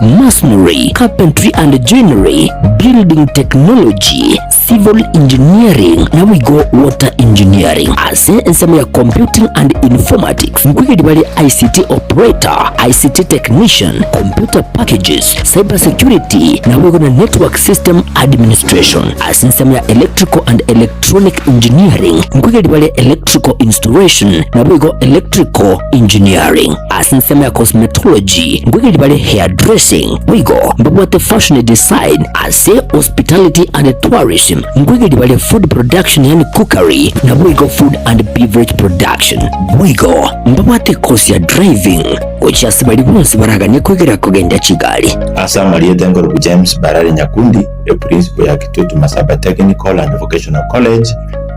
masonry, carpentry and joinery, building technology, civil engineering, na we go water engineering. Ase ensema ya computing and informatics, mkwege bali ICT operator, ICT technician, computer packages, cyber security, na we go na network system administration. Ase ensema ya electrical and electronic engineering, mkwege bali electrical installation, na we go electrical engineering. Ase ensema ya cosmetology, mkwege bali hairdressing, we go mbabwate fashion design. Ase hospitality and tourism, mkwege bali food production yani cookery, na we go food and beverage production. We go mbabwate course ya driving ocha sibali bonse baraganye kwegera kugenda Kigali. Asa Maria Dengoro James Barari Nyakundi e principal ya Kitutu Masaba Technical and Vocational College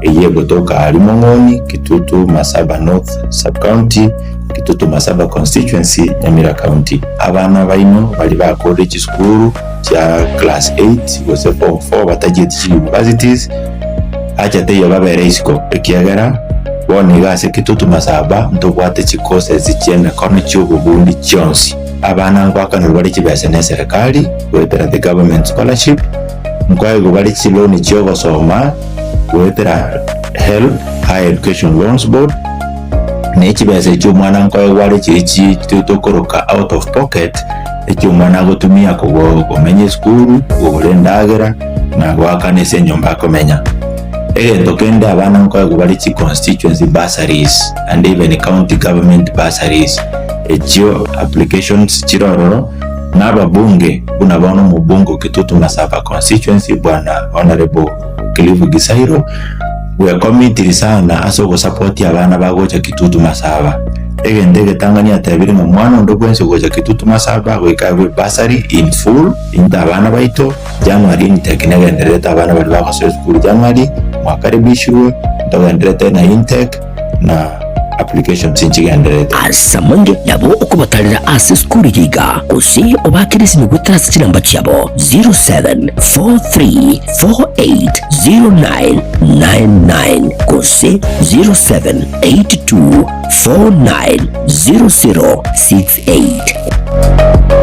eye gotoka Alimongoni, Kitutu Masaba North Sub County, Kitutu Masaba Constituency, Nyamira County. Abana baino bali ba college school ya class 8 gose form 4 batagiye universities acha teyo babere isiko ekiagera woni gase Kitutu Masaba ntobwate chikose zichenda kono cy'ububundi cyonsi. Abana ngwakana bali kibese ne serikali wetera the government scholarship ngwaye bali kiloni cyo basoma wetera help higher education loans board ne kibese cyo mwana ngwaye wali kichi tutokoroka out of pocket ekyo mwana gotumia kumenye school golendagera na gwakane se nyumba komenya tokende abana ngwaye bali ki constituency bursaries and even county government bursaries ekyo applications kirororo n'ababunge kuna bano mu bungo Kitutu Masaba constituency bwana honorable Kilivu Gisairo we committee sana aso support abana bagocha Kitutu Masaba ndege Tanganyika tabiri mu mwana ndogwense gocha Kitutu Masaba we kawe bursary in full inda abana baito January intake nagendereta abana bali bakoze school January mwakaribishwe ndagendereta na intake na application sinchigendereta asamonge nabo okubatalira ase school yiga kusi obakirisi mugutasi kiramba cyabo 0743480999 kusi 0782490068.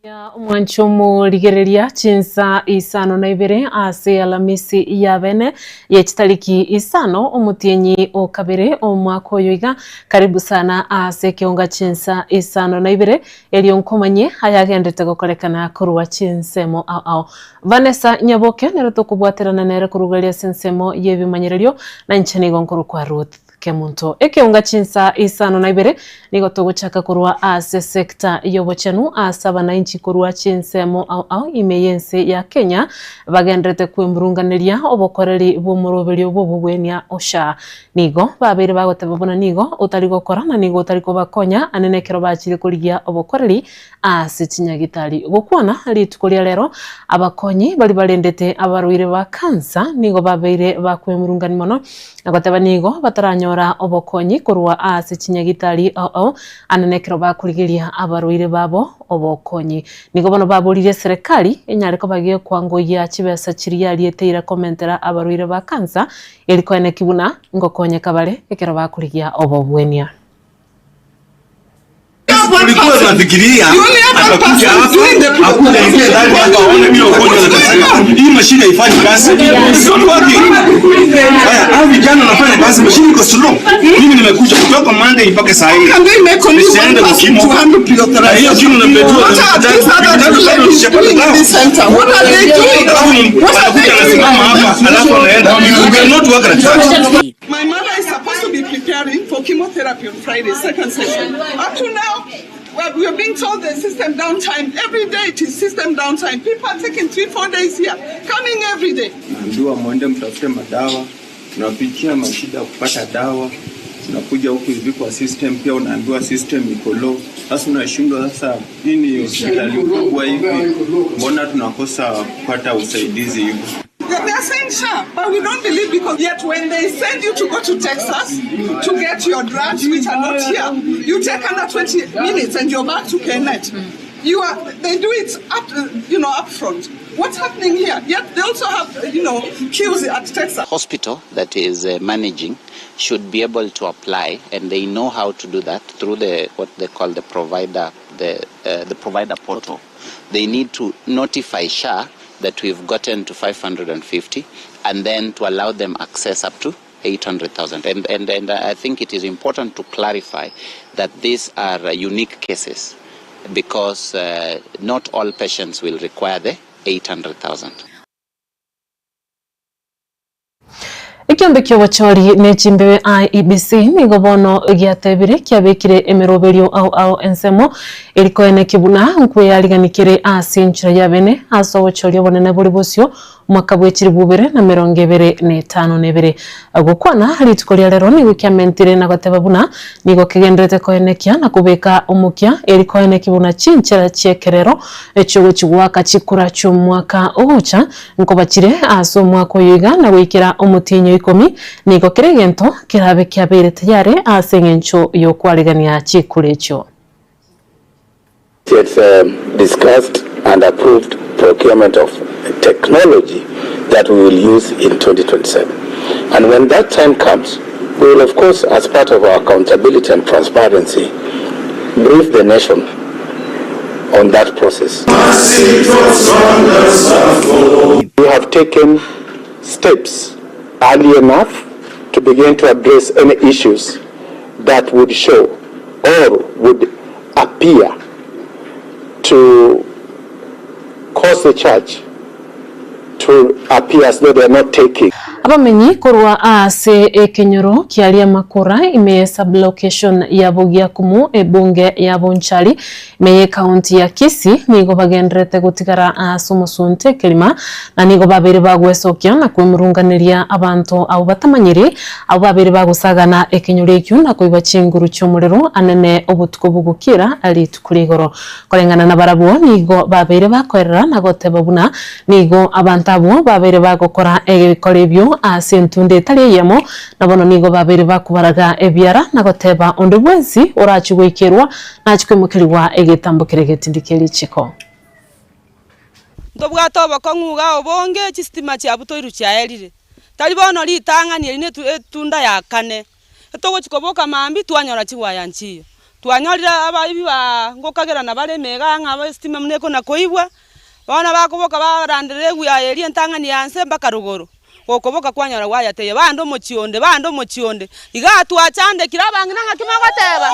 ya umwanchomo ligereria chinsa isano na ibere ase alamisi ya bene ya chitariki isano omutienyi o kabere omwaka oyoiga karibu sana ase kionga chinsa isano na ibere elio nkomanye hayagendete gokorekana kurwa chinsemo ao Vanessa Nyaboke nero tokubwaterana nere kurugalia sinsemo yebimanyererio na nchani gonkuru kwa Ruth Kemunto ekionga chinsa isano na ibere nigo togochaka kurwa ase sekta yobochanu asaba na inchi kurwa chinsemo au imeyense ya Kenya bagendrete kwimburunganiria obokoreri bw'umuroberio bw'obugwenia osha nigo babere bagotebabona nigo utarigokora na nigo utariko bakonya anenekero bachire kurigia obokoreri ase chinyagitari gukwana ritukuria lero abakonyi bali balendete abarwire ba kansa nigo babere bakwimburungani mono agoteba nigo bataranyora obokonyi kurwa ase chinyagitari anenekero bakurigiria abarwire babo obokonyi nigo bano baburire serikali enyareko bagiye kwangoya chibesa chiria lieteira komentera abarwire ba kansa eliko ene kibuna ngokonye kabale ekero bakurigia obobwenia tulikuwa tunafikiria atakuja hapa akuja ingia ndani hapa aone bila ugonjwa anataka. Hii mashine haifanyi kazi. Sio wapi? Haya, vijana wanafanya kazi, mashine iko slow. Mimi nimekuja kutoka Monday mpaka saa hii. Nisiende mkimo. Hiyo kinu na petrol. What are they doing? My mother is supposed to be preparing for chemotherapy on Friday, second session. Up to now, we are being told the system downtime. Every day it is system downtime. People are taking 3-4 days here, coming every day. Naambiwa mwende mtafute madawa, tunapitia mashida kupata dawa. Unakuja huku hivi kwa system pia unaambiwa system iko low. Sasa unashindwa sasa hii ni hospitali kubwa hivi. Mbona tunakosa kupata usaidizi hivi? They are saying sure, but we don't believe because yet when they send you to go to Texas to get your drugs which are not here, you take under 20 minutes and you're back to Kenneth. They do it up front. What's happening here? Yet they also have, queues at Texas. Hospital that is managing should be able to apply, and they know how to do that through what they call the provider portal. They need to notify SHA that we've gotten to 550, and then to allow them access up to 800,000. And I think it is important to clarify that these are unique cases, because not all patients will require the 800,000. Ikionde kyo wachori nechimbewe IEBC nigo bono giatebire kiabekire emiroberio au ensemo erikoene kibuna nkwe yaliganikire asinchira yabene aso wachori bonene buri bosyo mwaka bwekiri bubere na 2025 agukwana hali tukoria rero nigo kiamentire na goteba buna nigo kigendrete koenekia na kubeka umukia erikoene kibuna chinchira cyekerero echo chigwaka chikura cyo mwaka ocha nkobachire aso mwaka yiga na wikira umutinyo ikomi nigo kiregento kirabe kiabere tayare asengencho yo kwaregania chikurecho. It's discussed and approved procurement of technology that we will use in 2027. And when that time comes, we will, of course, as part of our accountability and transparency, brief the nation on that process. We have taken steps early enough to begin to address any issues that would show or would appear to cause the church to appear as though they are not taking. Abamenyi korwa ase ekenyoro kialia makora ime sublocation ya Bugia Kumu ebunge ya Bonchari meye county ya Kisii nigo bagendrete gutigara asumusunte kelima na nigo babiri bagwesokia na kwemurunganiria abantu abo batamanyire abo babiri bagusagana ekenyoro ekyo na kuiba chinguru cyomurero anene obutuko bugukira ali tukurigoro korengana na barabo nigo babiri bakorera na goteba buna nigo abantu abo babiri bagokora ebikorebyo asentunde tali yemo na bono nigo babiri bakubaraga ebyara na goteba onde bwensi orachigwikirwa na chikwemukirwa egetambukire getindikeli chiko ndobwato bakonguga obonge chistima cha butoiru cha elire tali bono litangani line tunda ya kane etogo chikoboka mambi twanyora chiwaya nchiyo twanyorira abayibi ba ngokagera na bare mega ngaba stima mneko na koibwa bana bakoboka barandire guya elire ntangani yanse bakarugoro okoboka kwanyara wayateye bando mochionde igatwa chande kirabangina ngakimagoteba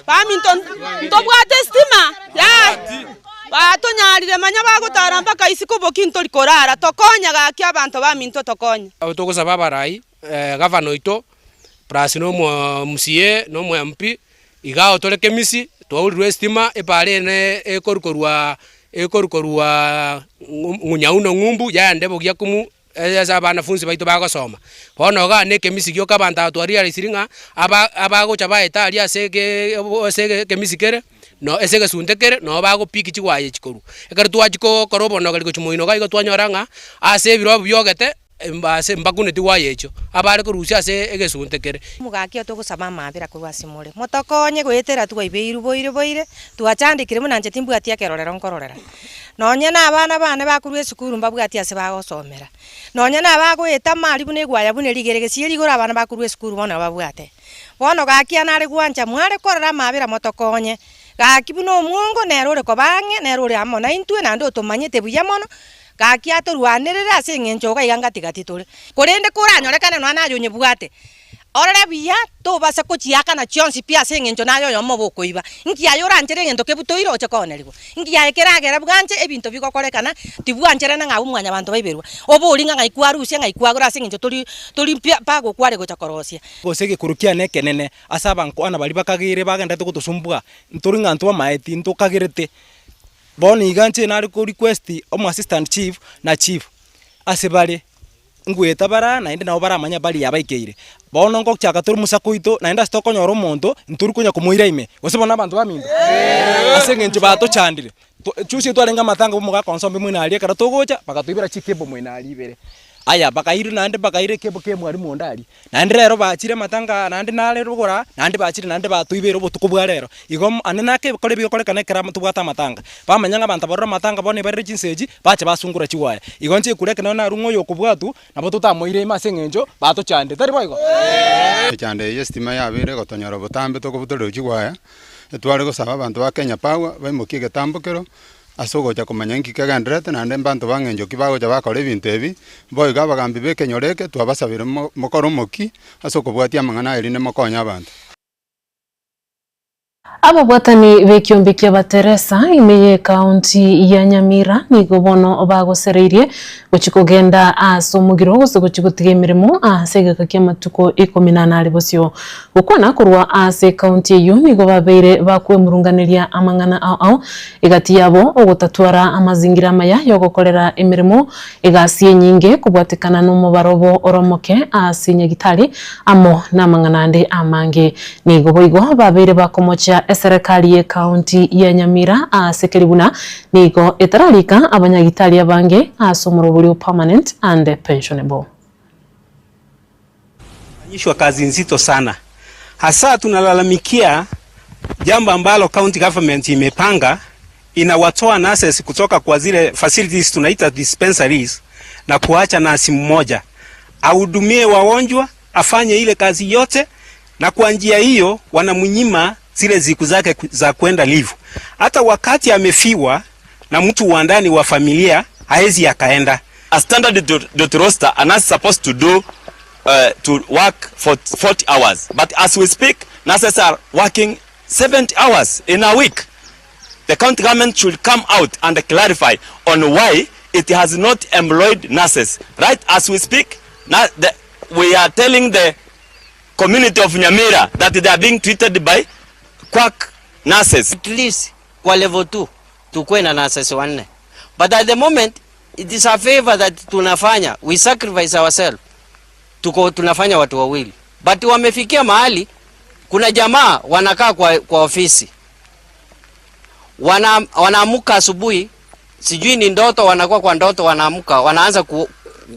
baminton tobwate stima ya batonyarire manya bagutara mpaka isikuboki ntori korara tokonya gaki abantu baminto tokonya autokosa babarai governor ito plus no MCA no MP igao toleke misi twaulirwe stima epare ne ekorukorwa ngunyauno ngumbu ya ndebo gya kumu eza banafunzi baitu bagosoma bono ga ne kemisi gyo kabanda twaria risiringa abagocha baeta ali asege kemisi kere no esege sundekere no bago piki chigwaye chikoru ekare twachiko korobo no galiko chumuino ga igo twanyoranga ase biro byogete mbase mbakune tiwaye echo abare kurusia ase egesuntekere mugakio tugusaba mabira kurwa simule motokonye gwetera twaibiru boire twachandikire munanje timbwati akerorero nkororera nonye na abana bane bakurwe sukuru mbabwati ase bagosomera nonye na bagweta mari bune gwaya bune ligerege cieri gora abana bakurwe sukuru bona babwate bono gakia nare gwanja mware korora mabira motokonye gakibuno mwongo nerore ko bange nerore amo na intwe nando tumanyete buya mono gakia turwanirira ase ngenchoga igangatigati tore kurende kuranyorekana no anayo nyebwate orere biya to basa kuchiaka na chionsi pia ase ngencho nayo yomo bokoiba nkia yoranjere ngento kebutoiro oche koneriko nkia ekeragera bwanje ebinto bikokorekana tibwanjere na ngabu mwanya bantu baiberwa oburinga ngaikwarusia ngaikwagura ase ngencho turi pago kware gochakorosia gosege kurukia nekenene asaba nkwana bali bakagire bagenda tugutusumbwa nturinga ntwa maeti ntukagirete boni iganche nari ku request omu assistant chief na chief asebale ngweta bara na inde nabo baramanya bali yabaikeire bono ngo cyaka turi musakuito na inda stoko nyoro monto nturi kunya kumuira ime osebona abantu baminda asengenje bato chandire chusi twarenga matanga bomuga konsombe mwina ali kara togocha bakatubira chikebo mwina ali bere aya bakaire nande bakaire kebo ke mwari mondali nande rero bachire matanga nande nale rugora nande bachire nande batuibero botukubwa rero igom anenake kole bikorekana kera mutubwata matanga bamanyanga abantu barora matanga bone bare chinseji bache basungura chiwaya igonje kurekana na rungo yokubwatu nabo tutamoire masengenjo bato chande tari boigo chande yestima yabire gotonyora botambe tokobutoro chiwaya etware gosaba abantu ba Kenya Power baimukie getambokero asogocha kumanya nkikagandirete nande mbantu bangenjo kibagocha bakora ebintu ebi boiga bagambi bekenyoreke twabasabire mokoro moki asokobwatia amang'ana eri nemokonya abantu ababwatani bekiombe kia bateresa imeye kaunti ya Nyamira nigo bono bagosereirie guchikogenda asomugiro gose guchigutiga emirimo asegeka kia matuko 18 bosio gukwana kurwa ase kaunti eyo nigo babeire bakwemurunganiria amang'ana ao igati yabo ogotatwara amazingira maya yogokorera emirimo igasie nyinge kubwatikana n'umubarobo oromoke ase Nyagitari amo n'amang'ana ande amange nigo boigo babeire bakomocha serikali ya kaunti ya Nyamira asekeribuna nigo etaralika abanyagitari abange asomorobulio permanent and pensionable. Fanyishwa kazi nzito sana. Hasa tunalalamikia jambo ambalo county government imepanga, inawatoa nurses kutoka kwa zile facilities tunaita dispensaries na kuacha nasi mmoja ahudumie wagonjwa, afanye ile kazi yote, na kwa njia hiyo wanamunyima zile ziku zake za kwenda live. Hata wakati amefiwa na mtu wa ndani wa familia haezi akaenda. A standard roster, a nurse supposed to do to work for 40 hours, but as we speak nurses are working 70 hours in a week. The county government should come out and clarify on why it has not employed nurses. Right as we speak, we are telling the community of Nyamira that they are being treated by quack nurses. At least kwa level 2 tukue na nurses wanne, but at the moment it is a favor that tunafanya, we sacrifice ourselves, tunafanya watu wawili, but wamefikia mahali kuna jamaa wanakaa kwa ofisi, wanaamuka asubuhi, sijui ni ndoto, wanakuwa kwa ndoto, wanaamuka wanaanza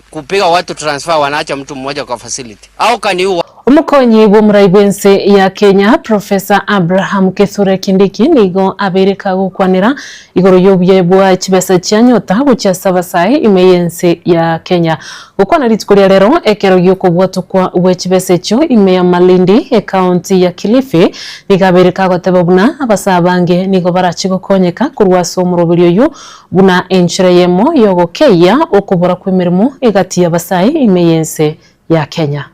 kupiga watu transfer, wanaacha mtu mmoja kwa facility au kaniua. Umukonyi bw'umurayibwense ya Kenya Professor Abraham Kithure Kindiki nigo abereka gukwanira igoro yobuye bwa kibesa cyanyota bucya sabasai imeyense ya Kenya gukwana ritkuria rero ekero yuko bwatukwa we kibesa cyo imeya Malindi e county ya Kilifi nigabereka gotebabuna abasabange nigo barachigokonyeka kurwaso murobiryo yu buna enchireyemo yogokeya okubura kwemirimo igati ya basai imeyense ya Kenya.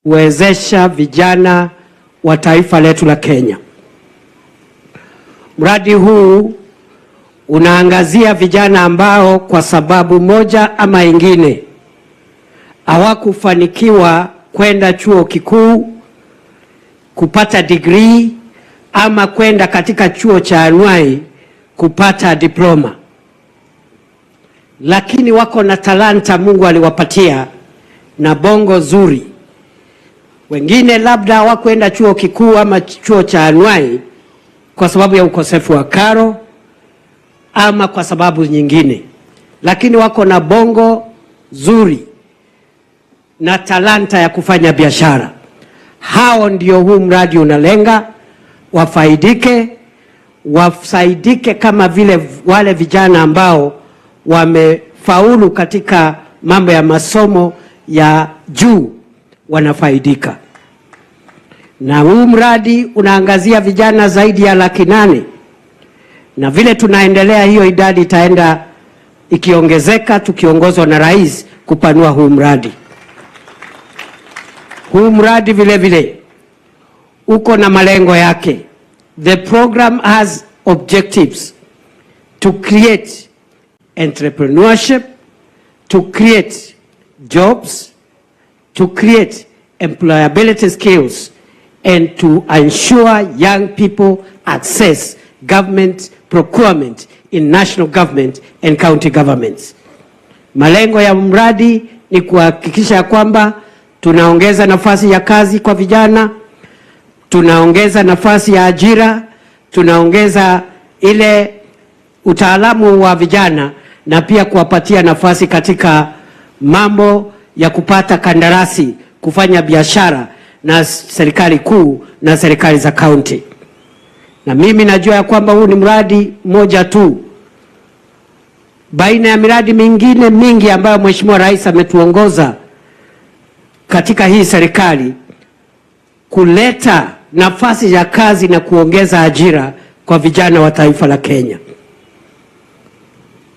Wezesha vijana wa taifa letu la Kenya. Mradi huu unaangazia vijana ambao kwa sababu moja ama ingine hawakufanikiwa kwenda chuo kikuu kupata degree ama kwenda katika chuo cha anuai kupata diploma, lakini wako na talanta Mungu aliwapatia na bongo zuri. Wengine labda hawakwenda chuo kikuu ama chuo cha anuai kwa sababu ya ukosefu wa karo, ama kwa sababu nyingine, lakini wako na bongo zuri na talanta ya kufanya biashara. Hao ndio huu mradi unalenga wafaidike kama vile wale vijana ambao wamefaulu katika mambo ya masomo ya juu wanafaidika. Na huu mradi unaangazia vijana zaidi ya 800,000. Na vile tunaendelea, hiyo idadi itaenda ikiongezeka, tukiongozwa na rais kupanua huu mradi. Huu mradi vile vile uko na malengo yake. The program has objectives to create entrepreneurship, to create jobs, to create employability skills, and to ensure young people access government procurement in national government and county governments. Malengo ya mradi ni kuhakikisha kwamba tunaongeza nafasi ya kazi kwa vijana, tunaongeza nafasi ya ajira, tunaongeza ile utaalamu wa vijana, na pia kuwapatia nafasi katika mambo ya kupata kandarasi, kufanya biashara na serikali kuu na serikali za county. Na mimi najua ya kwamba huu ni mradi mmoja tu baina ya miradi mingine mingi ambayo Mheshimiwa Rais ametuongoza katika hii serikali kuleta nafasi ya kazi na kuongeza ajira kwa vijana wa taifa la Kenya.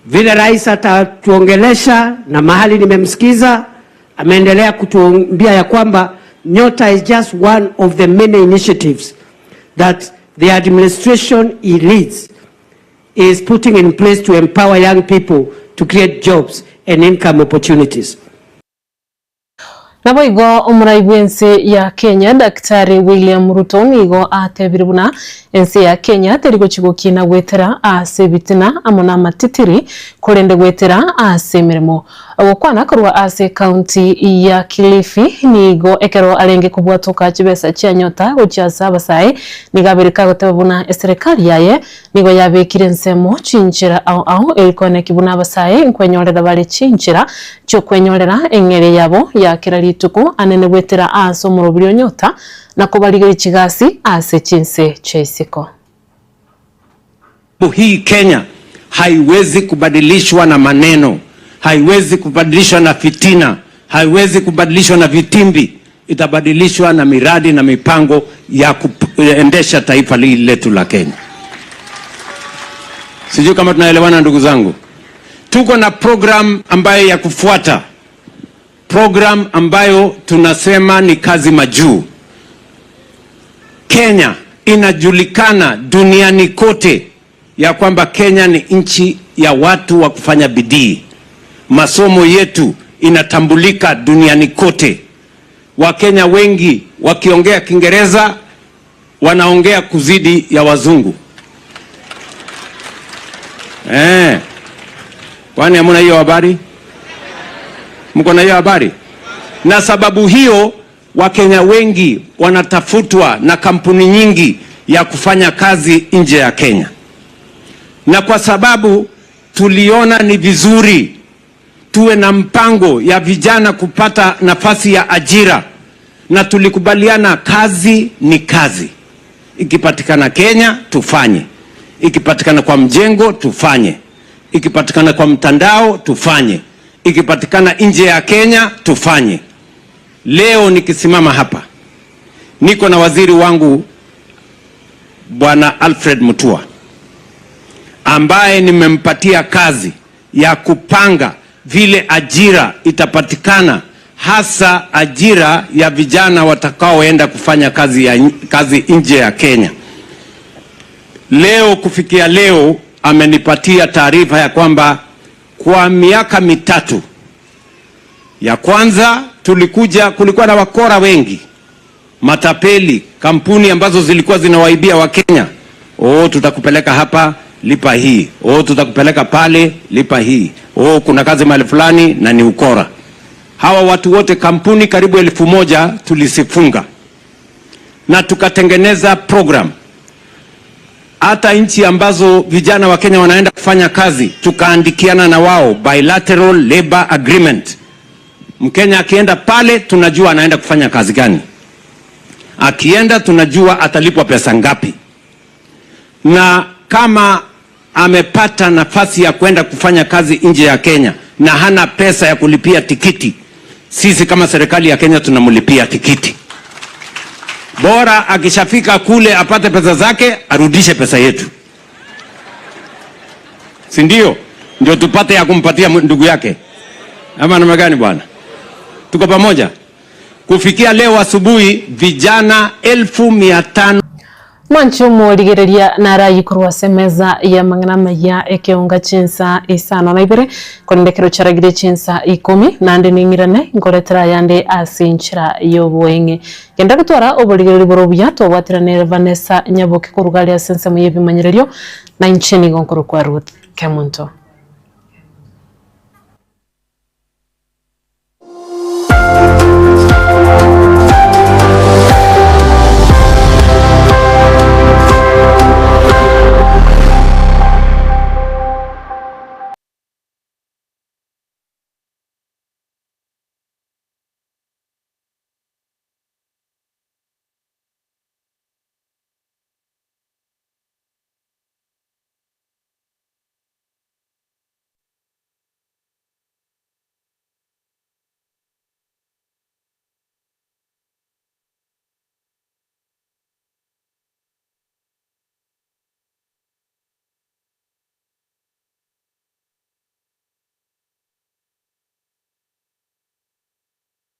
Vile rais atatuongelesha na mahali nimemsikiza, ameendelea kutuambia ya kwamba Nyota is just one of the many initiatives that the administration he leads is putting in place to empower young people to create jobs and income opportunities. Naboigo omuraigwa ensi ya Kenya Daktari William Ruto nigo atebiribuna ensi ya Kenya teri gochigo kina gwetera ase bitina amona matitiri kurende gwetera ase mirimo ogokwana korwa ase county ya Kilifi nigo ekero alenge kubwatoka chibesa chia Nyota gochaza abasai nigabirika gotebuna serikali yaye nigo yabekire nsemo chinchira au elikone kibuna abasai nkwenyorera bali chinchira cyo kwenyorera engere yabo ya kirali tuko anene gwetera aso murobiro Nyota na kubaligiri chigasi ase chinse chaisiko. Hii Kenya haiwezi kubadilishwa na maneno, haiwezi kubadilishwa na fitina, haiwezi kubadilishwa na vitimbi. Itabadilishwa na miradi na mipango ya kuendesha taifa hili letu la Kenya. Sijui kama tunaelewana ndugu zangu. Tuko na program ambayo ya kufuata, program ambayo tunasema ni kazi majuu. Kenya inajulikana duniani kote ya kwamba Kenya ni nchi ya watu wa kufanya bidii. Masomo yetu inatambulika duniani kote. Wakenya wengi wakiongea Kiingereza wanaongea kuzidi ya wazungu. Kwani hamna hiyo habari? Mko na hiyo habari? Na sababu hiyo Wakenya wengi wanatafutwa na kampuni nyingi ya kufanya kazi nje ya Kenya. Na kwa sababu tuliona ni vizuri tuwe na mpango ya vijana kupata nafasi ya ajira, na tulikubaliana kazi ni kazi. Ikipatikana Kenya tufanye, ikipatikana kwa mjengo tufanye, ikipatikana kwa mtandao tufanye, ikipatikana nje ya Kenya tufanye. Leo nikisimama hapa niko na waziri wangu Bwana Alfred Mutua ambaye nimempatia kazi ya kupanga vile ajira itapatikana, hasa ajira ya vijana watakaoenda kufanya kazi nje ya Kenya. Leo kufikia leo amenipatia taarifa ya kwamba kwa miaka mitatu ya kwanza kulikuwa na wakora wengi, matapeli, kampuni ambazo zilikuwa zinawaibia Wakenya. Tutakupeleka hapa, lipa hii. Tutakupeleka pale, lipa hii. Kuna kazi mahali fulani na ni ukora. Hawa watu wote, kampuni karibu 1000 tulisifunga. Na tukatengeneza program hata nchi ambazo vijana wa Kenya wanaenda kufanya kazi, tukaandikiana na wao bilateral labor agreement. Mkenya akienda pale tunajua anaenda kufanya kazi gani. Akienda tunajua atalipwa pesa ngapi. Na kama amepata nafasi ya kwenda kufanya kazi nje ya Kenya na hana pesa ya kulipia tikiti, sisi kama serikali ya Kenya tunamlipia tikiti. Bora akishafika kule apate pesa zake, arudishe pesa yetu. Si ndio? Ndio tupate ya kumpatia ndugu yake. Ama namna gani bwana? Tuko pamoja? Kufikia leo asubuhi vijana 1500 Mwanchumo ligereria nara yikurwa semeza ya manganama ya ekeunga chinsa isano na ibere kondekero charagire chinsa 10 nande ningirane ngoretera yande asinchira yobuenge genda gutwara obuligeri borobuya to watirane Vanessa Nyaboke kurugali asense mu yebimanyirerio na incheni gonkoro kwa Ruth Kemunto.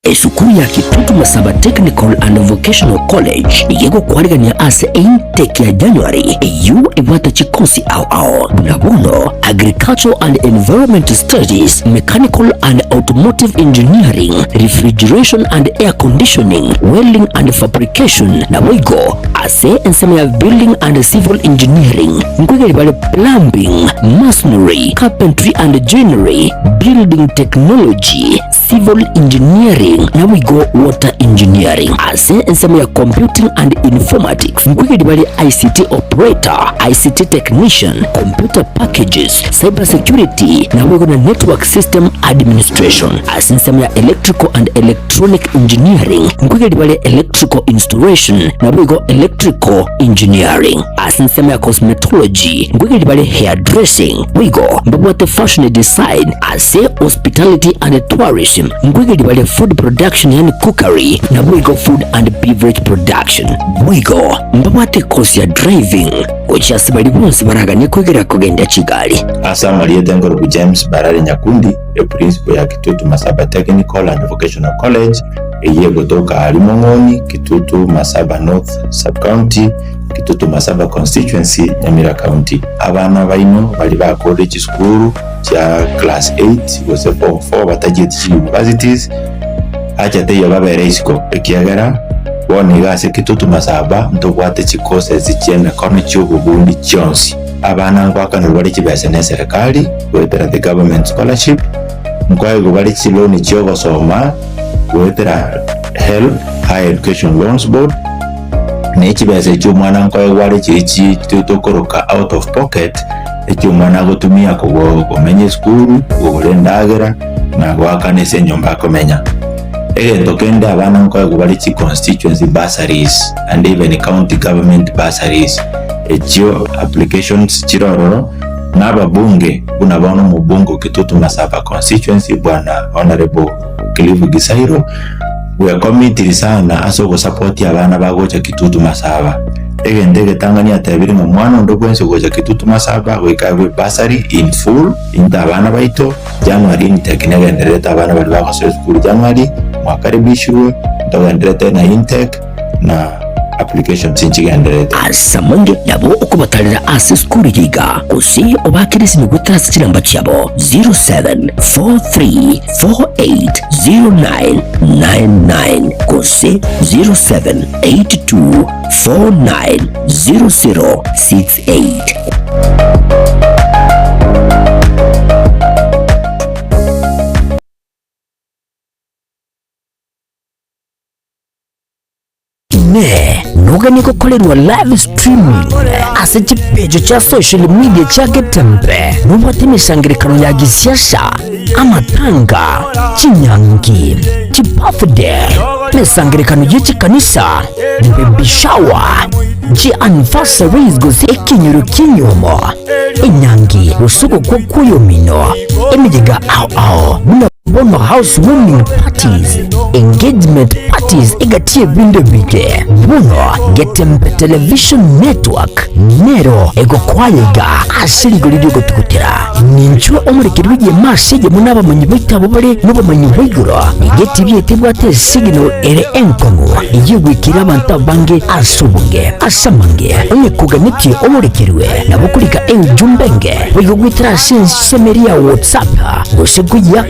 Esukuru ya Kitutu Masaba Technical and Vocational College yego kwarigania ase intake ya January yu ibata chikosi au bunabuno Agricultural and Environmental Studies, Mechanical and Automotive Engineering, Refrigeration and Air Conditioning, Welding and Fabrication na wigo ase ensema ya Building and Civil Engineering, ngwege bale Plumbing, Masonry, Carpentry and Joinery, Building Technology, Civil Engineering na wigo Water Engineering. Ase ensema ya Computing and Informatics, ngwege bale ICT Operator, ICT Technician, Computer Packages, Cyber Security na wigo na Network System Administration. Ase ensema ya Electrical and Electronic Engineering, ngwege bale Electrical Installation na wigo Electrical Engineering. Ase ensema ya Cosmetology, ngwege bale Hairdressing, wigo mbabwate Fashion Design. Ase Hospitality and Tourism, ngwege bale Food Production yani cookery na wigo Food and Beverage Production. Wigo mbabwate course ya Driving ocha bali bonse baraganye kwegera kugenda Kigali. Asa Maria Dengoro James Barari Nyakundi e principal ya Kitutu Masaba Technical and Vocational College eye gotoka Alimongoni, Kitutu Masaba North Sub County, Kitutu Masaba Constituency, Nyamira County. Abana baino bali ba college school cha class 8 gose 4 batagiye universities acha teyo babere isiko ekiagara woni gase Kitutu Masaba ntobwate chikose zichenda kono cy'ubugundi cyonsi. Abana ngwakana bali kibese ne serikali wetera the government scholarship mkwaye bali chiloni cyo gosoma wetera help higher education loans board ne kibese cy'umwana nkwaye wali kichi tutokoroka out of pocket ecy'umwana gotumia kumenye school ubulendagera na gwakane se nyomba komenya tokenda abana nkwaye bali chi constituency bursaries and even county government bursaries ekyo applications chiroro n'ababunge bunabona mu bungo Kitutu Masaba constituency bwana honorable Clive Gisairo we committee sana aso support abana bagocha Kitutu Masaba ndege Tanganyika tabiri mu mwana ndo kwense gocha Kitutu Masaba we kabe bursary in full inda abana baito January ni tekinega ndereta abana bali bakoso school January mwakaribishwe ndagendereta na intake na application tinchigendereta asamange nabo okubatalira ase school yiga kusi obakirisi mugutasi kiramba cyabo 0743480999 kusi 0782490068. nogani gukorerwa live streaming ase chipejo cha social media cha Getembe nubate misangirikano ya gisiasa amatanga chinyangi chipafde misangirikano y'iki kanisa baby shower ji anniversaries gose ekinyoro kinyomo enyangi usuko kwa kuyomino emijega ao bono housewarming parties, engagement parties, igatie binde bide. Bono Getembe Television Network, Nero, ego kwayega, asiri golidio gotukutera. Ninchua omurikiri wige masije munaba manyibita bobale, nuba manyibiguro. Igeti biye bwate signal ere enkomu. Iyiwikira abantu bange asubunge, asamange. Onye kuganiki omurikiriwe, nabukulika jumbenge. Wigo gwitira sinsemeria WhatsApp. Goseguya